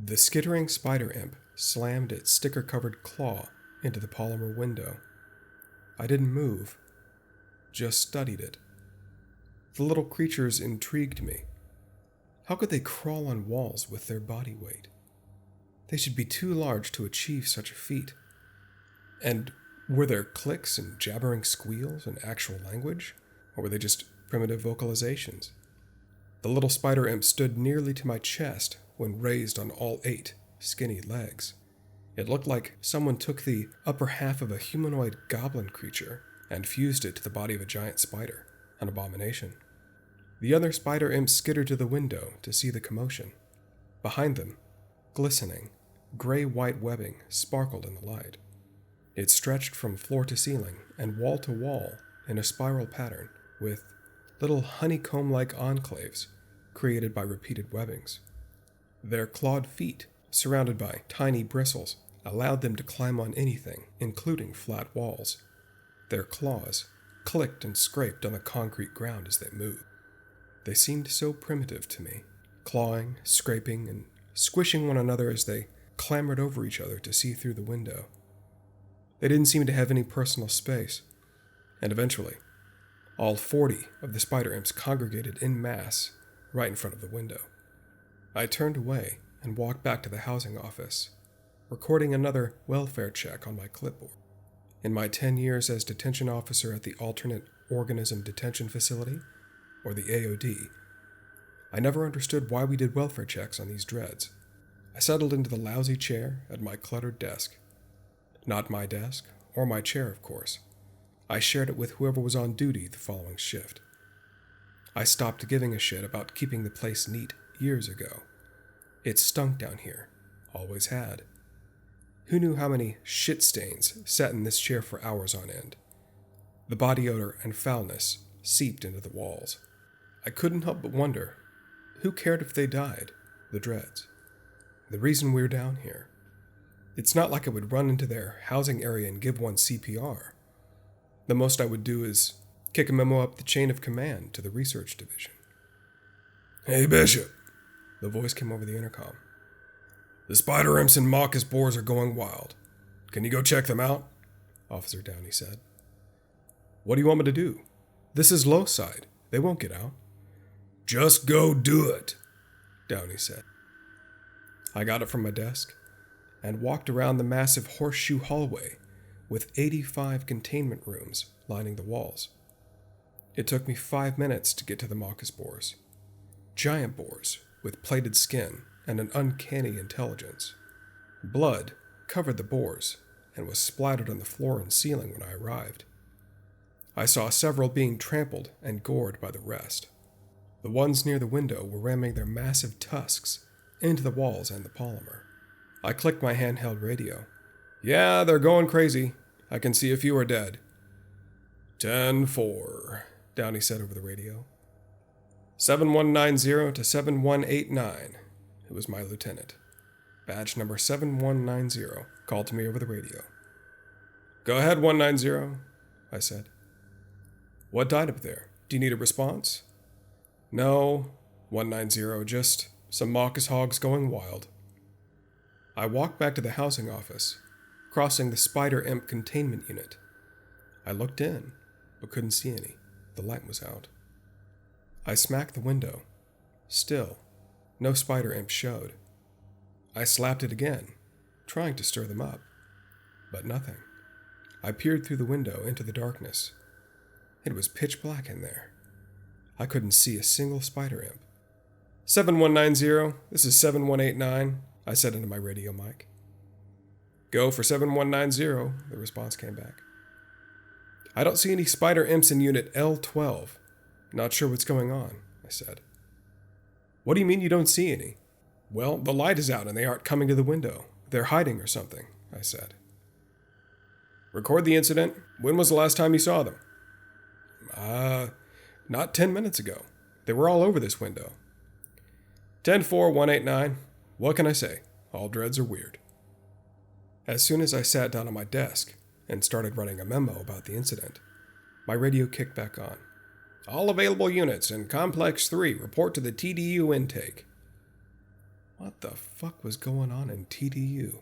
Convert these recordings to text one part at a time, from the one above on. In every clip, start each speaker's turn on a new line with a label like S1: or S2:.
S1: The skittering spider imp slammed its sticker-covered claw into the polymer window. I didn't move, just studied it. The little creatures intrigued me. How could they crawl on walls with their body weight? They should be too large to achieve such a feat. And were there clicks and jabbering squeals and actual language, or were they just primitive vocalizations? The little spider imp stood nearly to my chest when raised on all 8 skinny legs. It looked like someone took the upper half of a humanoid goblin creature and fused it to the body of a giant spider, an abomination. The other spider imps skittered to the window to see the commotion. Behind them, glistening, gray-white webbing sparkled in the light. It stretched from floor to ceiling and wall to wall in a spiral pattern, with little honeycomb-like enclaves created by repeated webbings. Their clawed feet, surrounded by tiny bristles, allowed them to climb on anything, including flat walls. Their claws clicked and scraped on the concrete ground as they moved. They seemed so primitive to me, clawing, scraping, and squishing one another as they clambered over each other to see through the window. They didn't seem to have any personal space, and eventually, all 40 of the spider imps congregated en masse right in front of the window. I turned away and walked back to the housing office, recording another welfare check on my clipboard. In my 10 years as detention officer at the Alternate Organism Detention Facility, or the AOD, I never understood why we did welfare checks on these dreads. I settled into the lousy chair at my cluttered desk. Not my desk, or my chair, of course. I shared it with whoever was on duty the following shift. I stopped giving a shit about keeping the place neat years ago. It stunk down here, always had. Who knew how many shit stains sat in this chair for hours on end? The body odor and foulness seeped into the walls. I couldn't help but wonder, who cared if they died, the dreads? The reason we're down here. It's not like I would run into their housing area and give one CPR. The most I would do is kick a memo up the chain of command to the research division. "Hey, Bishop," the voice came over the intercom. "The spider imps and Marcus boars are going wild. Can you go check them out?" Officer Downey said. "What do you want me to do? This is low side. They won't get out." "Just go do it," Downey said. I got up from my desk and walked around the massive horseshoe hallway with 85 containment rooms lining the walls. It took me 5 minutes to get to the Marcus boars. Giant boars with plated skin and an uncanny intelligence. Blood covered the boars and was splattered on the floor and ceiling when I arrived. I saw several being trampled and gored by the rest. The ones near the window were ramming their massive tusks into the walls and the polymer. I clicked my handheld radio. "Yeah, they're going crazy. I can see a few are dead." 10-4, Downey said over the radio. 7190 to 7189. It was my lieutenant. Badge number 7190 called to me over the radio. "Go ahead, 190, I said. "What died up there? Do you need a response?" "No, 190, just some Marcus hogs going wild." I walked back to the housing office, crossing the spider imp containment unit. I looked in, but couldn't see any. The light was out. I smacked the window. Still, no spider imp showed. I slapped it again, trying to stir them up, but nothing. I peered through the window into the darkness. It was pitch black in there. I couldn't see a single spider imp. 7190, this is 7189, I said into my radio mic. "Go for 7190, the response came back. "I don't see any spider imps in unit L12. Not sure what's going on," I said. "What do you mean you don't see any?" "Well, the light is out and they aren't coming to the window. They're hiding or something," I said. "Record the incident. When was the last time you saw them?" Not 10 minutes ago. They were all over this window." 10-4, 189. What can I say? All dreads are weird. As soon as I sat down at my desk and started writing a memo about the incident, my radio kicked back on. "All available units in Complex 3 report to the TDU intake." What the fuck was going on in TDU?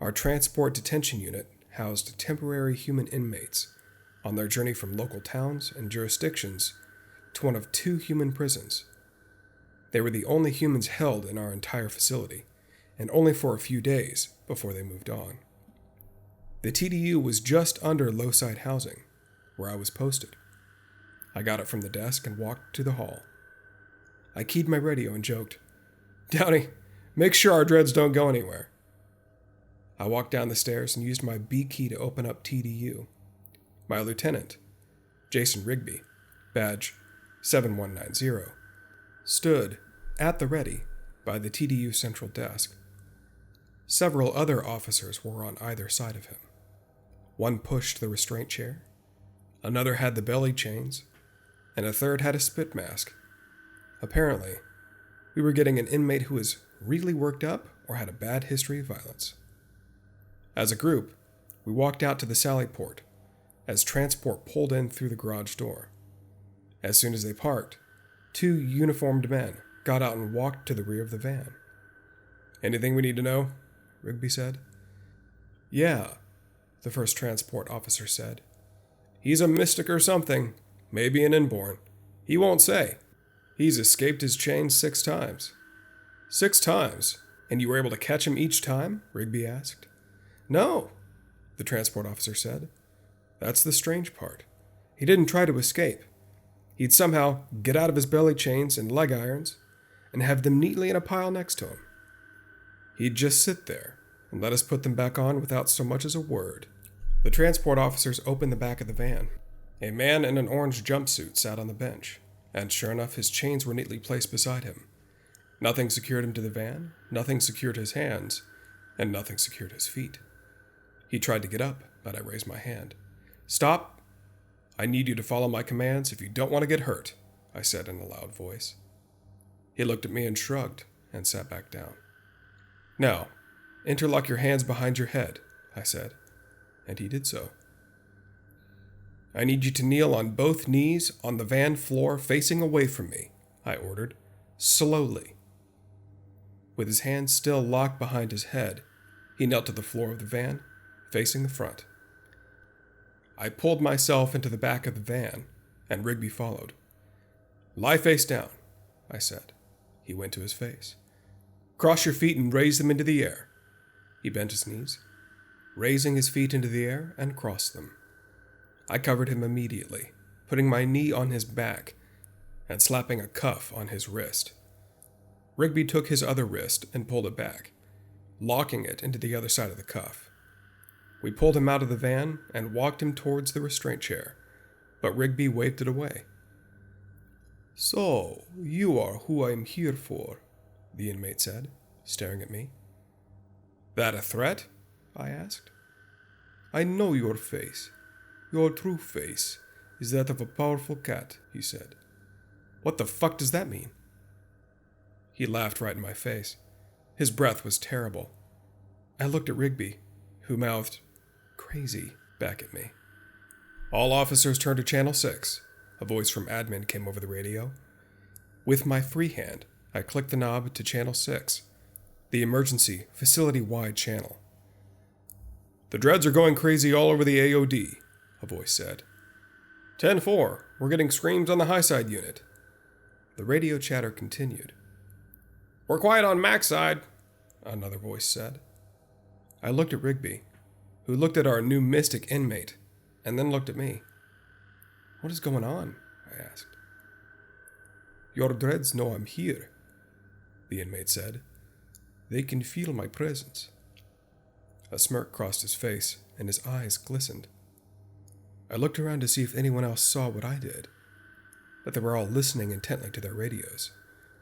S1: Our transport detention unit housed temporary human inmates on their journey from local towns and jurisdictions to one of 2 human prisons. They were the only humans held in our entire facility, and only for a few days before they moved on. The TDU was just under low-side housing, where I was posted. I got it from the desk and walked to the hall. I keyed my radio and joked, "Downey, make sure our dreads don't go anywhere." I walked down the stairs and used my B key to open up TDU. My lieutenant, Jason Rigby, badge 7190, stood at the ready by the TDU central desk. Several other officers were on either side of him. One pushed the restraint chair, another had the belly chains, and a third had a spit mask. Apparently, we were getting an inmate who was really worked up or had a bad history of violence. As a group, we walked out to the sally port as transport pulled in through the garage door. As soon as they parked, 2 uniformed men got out and walked to the rear of the van. "Anything we need to know?" Rigby said. "Yeah," the first transport officer said. "He's a mystic or something, maybe an inborn. He won't say. He's escaped his chains 6 times. 6 times? And you were able to catch him each time?" Rigby asked. "No," the transport officer said. "That's the strange part. He didn't try to escape. He'd somehow get out of his belly chains and leg irons and have them neatly in a pile next to him. He'd just sit there and let us put them back on without so much as a word." The transport officers opened the back of the van. A man in an orange jumpsuit sat on the bench, and sure enough, his chains were neatly placed beside him. Nothing secured him to the van, nothing secured his hands, and nothing secured his feet. He tried to get up, but I raised my hand. "Stop! I need you to follow my commands if you don't want to get hurt," I said in a loud voice. He looked at me and shrugged, and sat back down. "Now, interlock your hands behind your head," I said, and he did so. "I need you to kneel on both knees on the van floor facing away from me," I ordered, slowly. With his hands still locked behind his head, he knelt to the floor of the van, facing the front. I pulled myself into the back of the van, and Rigby followed. "Lie face down," I said. He went to his face. "Cross your feet and raise them into the air." He bent his knees, raising his feet into the air, and crossed them. I covered him immediately, putting my knee on his back and slapping a cuff on his wrist. Rigby took his other wrist and pulled it back, locking it into the other side of the cuff. We pulled him out of the van and walked him towards the restraint chair, but Rigby waved it away. "So, you are who I'm here for," the inmate said, staring at me. "That a threat?" I asked. "I know your face. Your true face is that of a powerful cat," he said. "What the fuck does that mean?" He laughed right in my face. His breath was terrible. I looked at Rigby, who mouthed, "Crazy," back at me. "All officers turn to Channel 6, a voice from admin came over the radio. With my free hand, I clicked the knob to Channel 6, the emergency, facility-wide channel. "The dreads are going crazy all over the AOD, a voice said. 10-4, we're getting screams on the high side unit. The radio chatter continued. "We're quiet on Mac's side," another voice said. I looked at Rigby, who looked at our new mystic inmate, and then looked at me. "What is going on?" I asked. "Your dreads know I'm here," the inmate said. "They can feel my presence." A smirk crossed his face, and his eyes glistened. I looked around to see if anyone else saw what I did, but they were all listening intently to their radios,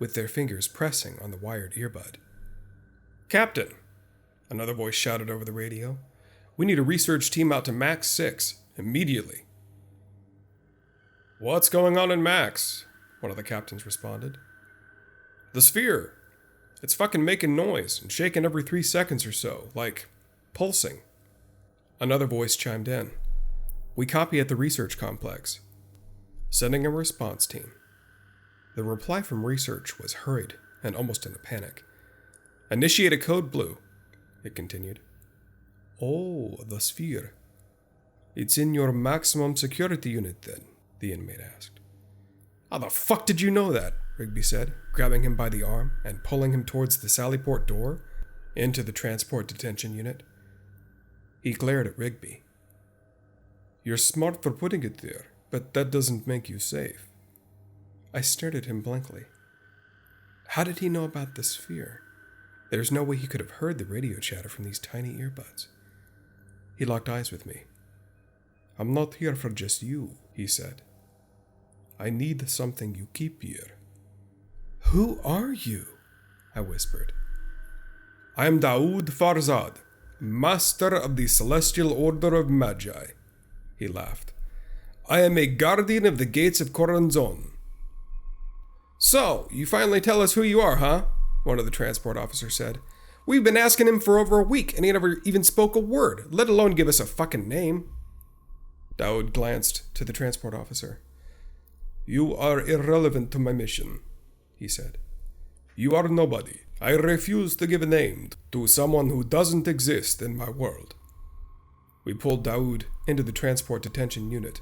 S1: with their fingers pressing on the wired earbud. "Captain," another voice shouted over the radio, "we need a research team out to Max 6, immediately." "What's going on in Max?" one of the captains responded. "The sphere. It's fucking making noise and shaking every 3 seconds or so, like pulsing." Another voice chimed in. "We copy at the research complex. Sending a response team." The reply from research was hurried and almost in a panic. Initiate a code blue, it continued. Oh, the sphere. It's in your maximum security unit then, the inmate asked. How the fuck did you know that? Rigby said, grabbing him by the arm and pulling him towards the Sallyport door into the transport detention unit. He glared at Rigby. You're smart for putting it there, but that doesn't make you safe. I stared at him blankly. How did he know about the sphere? There's no way he could have heard the radio chatter from these tiny earbuds. He locked eyes with me. I'm not here for just you, he said. I need something you keep here. Who are you? I whispered. I am Daoud Farzad, master of the Celestial Order of Magi, he laughed. I am a guardian of the gates of Coranzon. So, you finally tell us who you are, huh? One of the transport officers said. We've been asking him for over a week, and he never even spoke a word, let alone give us a fucking name. Daoud glanced to the transport officer. You are irrelevant to my mission, he said. You are nobody. I refuse to give a name to someone who doesn't exist in my world. We pulled Daoud into the transport detention unit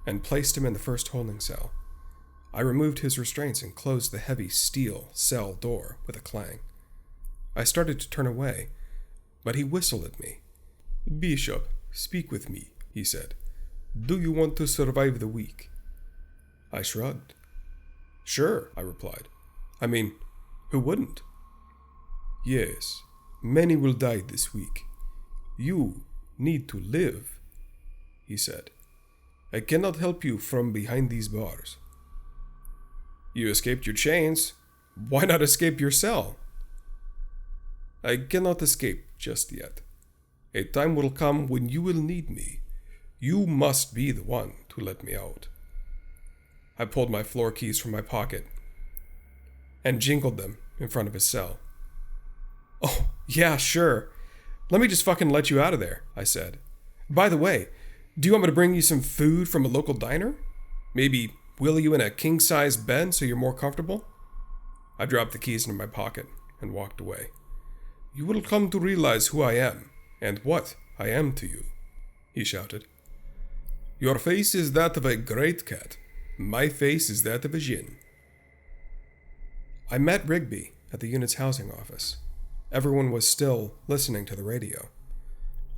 S1: and placed him in the first holding cell. I removed his restraints and closed the heavy steel cell door with a clang. I started to turn away, but he whistled at me. Bishop, speak with me, he said. Do you want to survive the week? I shrugged. Sure, I replied. I mean, who wouldn't? Yes, many will die this week. You need to live, he said. I cannot help you from behind these bars. You escaped your chains. Why not escape your cell? I cannot escape just yet. A time will come when you will need me. You must be the one to let me out. I pulled my floor keys from my pocket and jingled them in front of his cell. Oh, yeah, sure. Let me just fucking let you out of there, I said. By the way, do you want me to bring you some food from a local diner? Maybe wheel you in a king-size bed so you're more comfortable? I dropped the keys into my pocket and walked away. You will come to realize who I am and what I am to you, he shouted. Your face is that of a great cat. My face is that of a djinn. I met Rigby at the unit's housing office. Everyone was still listening to the radio.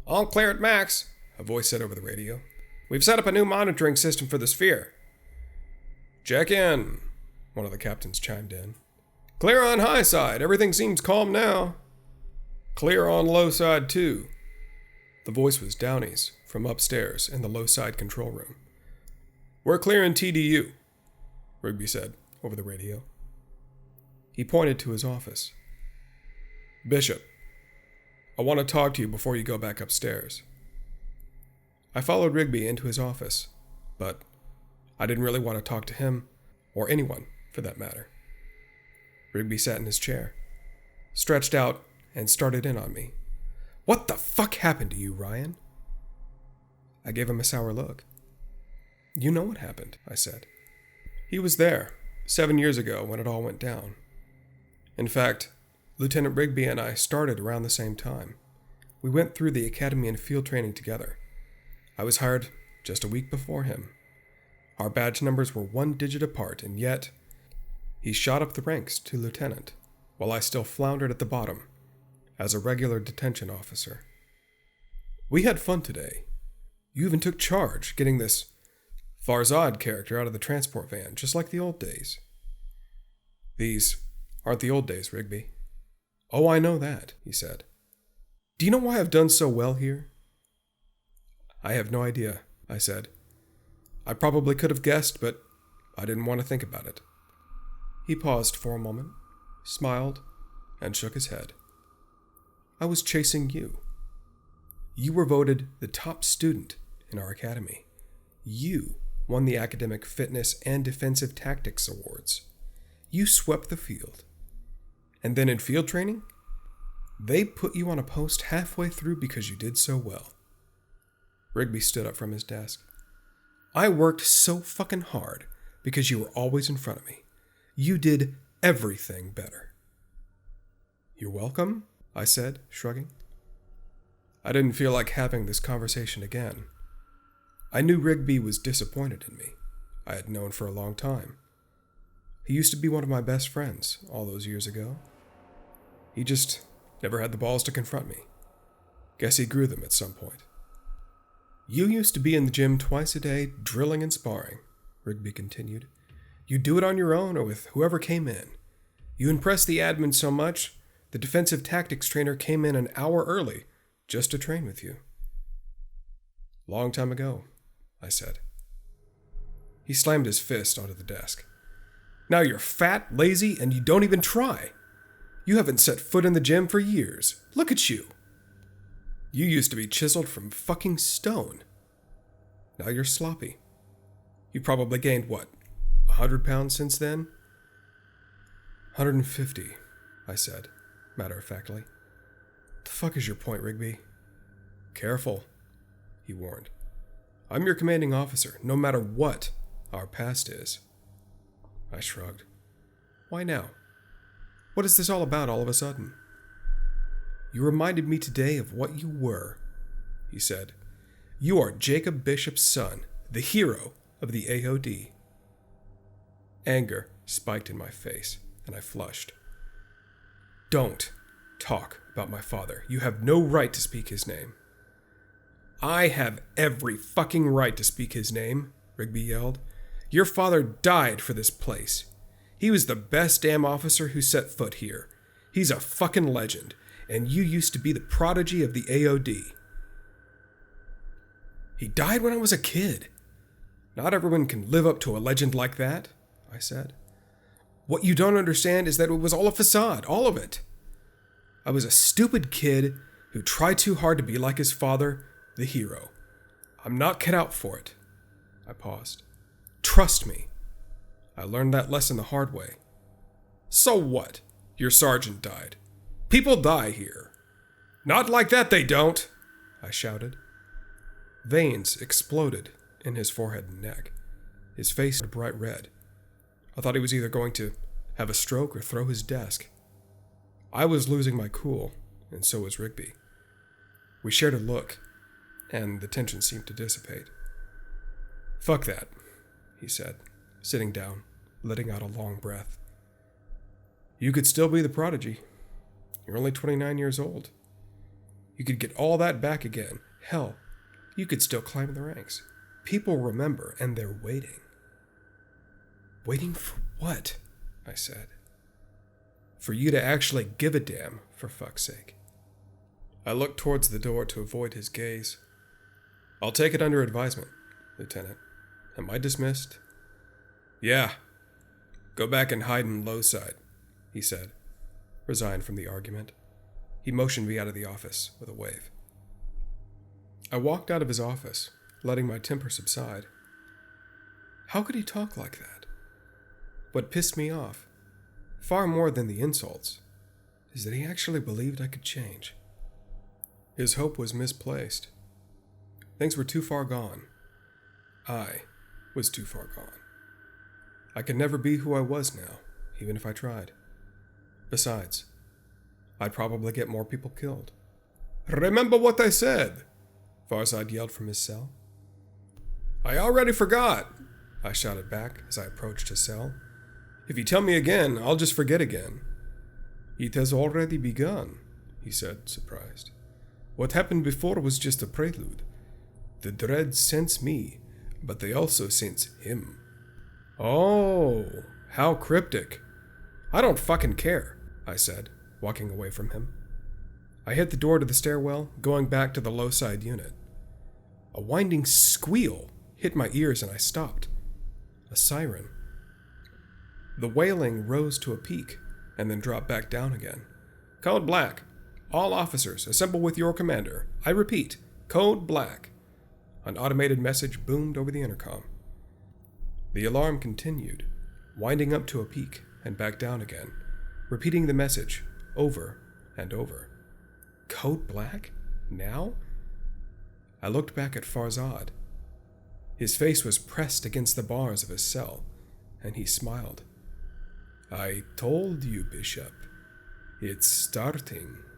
S1: All clear at Max, a voice said over the radio. We've set up a new monitoring system for the sphere. Check in, one of the captains chimed in. Clear on high side. Everything seems calm now. Clear on low side, too. The voice was Downey's from upstairs in the low side control room. We're clear in TDU, Rigby said over the radio. He pointed to his office. Bishop, I want to talk to you before you go back upstairs. I followed Rigby into his office, but I didn't really want to talk to him, or anyone for that matter. Rigby sat in his chair, stretched out, and started in on me. What the fuck happened to you, Ryan? I gave him a sour look. You know what happened, I said. He was there 7 years ago when it all went down. In fact, Lieutenant Rigby and I started around the same time. We went through the academy and field training together. I was hired just a week before him. Our badge numbers were 1 digit apart, and yet he shot up the ranks to lieutenant, while I still floundered at the bottom as a regular detention officer. We had fun today. You even took charge, getting this Farzad character out of the transport van, just like the old days. These aren't the old days, Rigby. Oh, I know that, he said. Do you know why I've done so well here? I have no idea, I said. I probably could have guessed, but I didn't want to think about it. He paused for a moment, smiled, and shook his head. I was chasing you. You were voted the top student in our academy. You won the Academic Fitness and Defensive Tactics Awards. You swept the field. And then in field training, they put you on a post halfway through because you did so well. Rigby stood up from his desk. I worked so fucking hard because you were always in front of me. You did everything better. You're welcome, I said, shrugging. I didn't feel like having this conversation again. I knew Rigby was disappointed in me. I had known for a long time. He used to be one of my best friends all those years ago. He just never had the balls to confront me. Guess he grew them at some point. You used to be in the gym twice a day, drilling and sparring, Rigby continued. You'd do it on your own or with whoever came in. You impressed the admin so much, the defensive tactics trainer came in an hour early just to train with you. Long time ago, I said. He slammed his fist onto the desk. Now you're fat, lazy, and you don't even try. You haven't set foot in the gym for years. Look at you. You used to be chiseled from fucking stone. Now you're sloppy. You probably gained, 100 pounds since then? 150, I said, matter-of-factly. The fuck is your point, Rigby? Careful, he warned. I'm your commanding officer, no matter what our past is. I shrugged. Why now? What is this all about all of a sudden? You reminded me today of what you were, he said. You are Jacob Bishop's son, the hero of the AOD. Anger spiked in my face, and I flushed. Don't talk about my father. You have no right to speak his name. I have every fucking right to speak his name, Rigby yelled. Your father died for this place. He was the best damn officer who set foot here. He's a fucking legend, and you used to be the prodigy of the AOD. He died when I was a kid. Not everyone can live up to a legend like that, I said. What you don't understand is that it was all a facade, all of it. I was a stupid kid who tried too hard to be like his father, the hero. I'm not cut out for it. I paused. Trust me. I learned that lesson the hard way. So what? Your sergeant died. People die here. Not like that, they don't, I shouted. Veins exploded in his forehead and neck. His face was bright red. I thought he was either going to have a stroke or throw his desk. I was losing my cool, and so was Rigby. We shared a look, and the tension seemed to dissipate. Fuck that, he said, sitting down, letting out a long breath. You could still be the prodigy. You're only 29 years old. You could get all that back again. Hell, you could still climb the ranks. People remember, and they're waiting. Waiting for what? I said. For you to actually give a damn, for fuck's sake. I looked towards the door to avoid his gaze. I'll take it under advisement, Lieutenant. Am I dismissed? Yeah. Go back and hide in low side, he said, resigned from the argument. He motioned me out of the office with a wave. I walked out of his office, letting my temper subside. How could he talk like that? What pissed me off, far more than the insults, is that he actually believed I could change. His hope was misplaced. Things were too far gone. I was too far gone. I could never be who I was now, even if I tried. Besides, I'd probably get more people killed. Remember what I said, Farzad yelled from his cell. I already forgot, I shouted back as I approached his cell. If you tell me again, I'll just forget again. It has already begun, he said, surprised. What happened before was just a prelude. The dreads sense me, but they also sense him. Oh, how cryptic. I don't fucking care, I said, walking away from him. I hit the door to the stairwell, going back to the low side unit. A winding squeal hit my ears and I stopped. A siren. The wailing rose to a peak and then dropped back down again. Code Black. All officers, assemble with your commander. I repeat, Code Black. An automated message boomed over the intercom. The alarm continued, winding up to a peak and back down again, repeating the message over and over. Code Black? Now? I looked back at Farzad. His face was pressed against the bars of his cell, and he smiled. I told you, Bishop. It's starting.